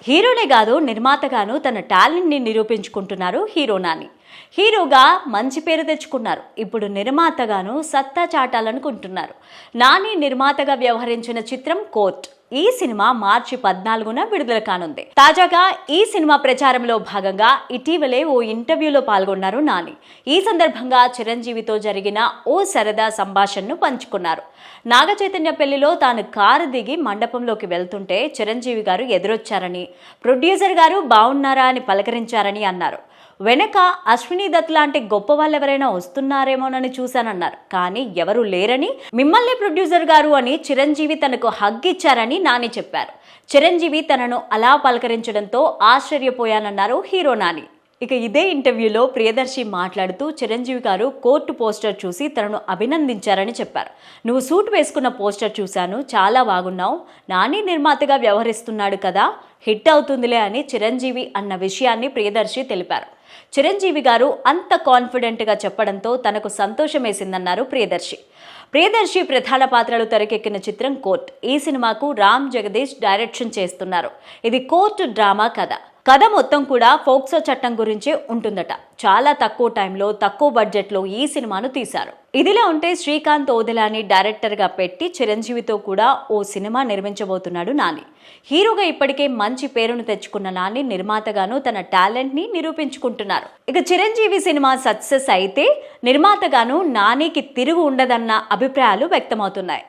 హీరోనే కాదు నిర్మాతగాను తన టాలెంట్ని నిరూపించుకుంటున్నారు హీరో నాని. హీరోగా మంచి పేరు తెచ్చుకున్నారు. ఇప్పుడు నిర్మాతగాను సత్తా చాటాలనుకుంటున్నారు. నాని నిర్మాతగా వ్యవహరించిన చిత్రం కోర్ట్. ఈ సినిమా మార్చి 14న విడుదల కానుంది. తాజాగా ఈ సినిమా ప్రచారంలో భాగంగా ఇటీవలే ఓ ఇంటర్వ్యూలో పాల్గొన్నారు నాని. ఈ సందర్భంగా చిరంజీవితో జరిగిన ఓ సరదా సంభాషణను పంచుకున్నారు. నాగ చైతన్య పెళ్లిలో తాను కారు దిగి మండపంలోకి వెళ్తుంటే చిరంజీవి గారు ఎదురొచ్చారని, ప్రొడ్యూసర్ గారు బాగున్నారా అని పలకరించారని అన్నారు. వెనక అశ్విని దత్ లాంటి గొప్ప వాళ్ళెవరైనా వస్తున్నారేమోనని చూశానన్నారు. కానీ ఎవరూ లేరని, మిమ్మల్ని ప్రొడ్యూసర్ గారు అని చిరంజీవి తనకు హగ్ ఇచ్చారని నాని చెప్పారు. చిరంజీవి తనను అలా పలకరించడంతో ఆశ్చర్యపోయానన్నారు హీరో నాని. ఇక ఇదే ఇంటర్వ్యూలో ప్రియదర్శి మాట్లాడుతూ చిరంజీవి గారు కోర్టు పోస్టర్ చూసి తనను అభినందించారని చెప్పారు. నువ్వు సూట్ వేసుకున్న పోస్టర్ చూశాను, చాలా బాగున్నావు, నాని నిర్మాతగా వ్యవహరిస్తున్నాడు కదా, హిట్ అవుతుందిలే అని చిరంజీవి అన్న విషయాన్ని ప్రియదర్శి తెలిపారు. చిరంజీవి గారు అంత కాన్ఫిడెంట్గా చెప్పడంతో తనకు సంతోషమేసిందన్నారు ప్రియదర్శి ప్రధాన పాత్రలు తెరకెక్కిన చిత్రం కోర్ట్. ఈ సినిమాకు రామ్ జగదీష్ డైరెక్షన్ చేస్తున్నారు. ఇది కోర్టు డ్రామా కథ మొత్తం కూడా ఫోక్సో చట్టం గురించే ఉంటుందట. చాలా తక్కువ టైంలో తక్కువ బడ్జెట్లో ఈ సినిమాను తీశారు. ఇదిలా ఉంటే శ్రీకాంత్ ఓదెలాని డైరెక్టర్గా పెట్టి చిరంజీవితో కూడా ఓ సినిమా నిర్మించబోతున్నాడు నాని. హీరోగా ఇప్పటికే మంచి పేరును తెచ్చుకున్న నాని నిర్మాతగాను తన టాలెంట్ని నిరూపించుకుంటున్నారు. ఇక చిరంజీవి సినిమా సక్సెస్ అయితే నిర్మాతగాను నానికి తిరుగు ఉండదన్న అభిప్రాయాలు వ్యక్తమవుతున్నాయి.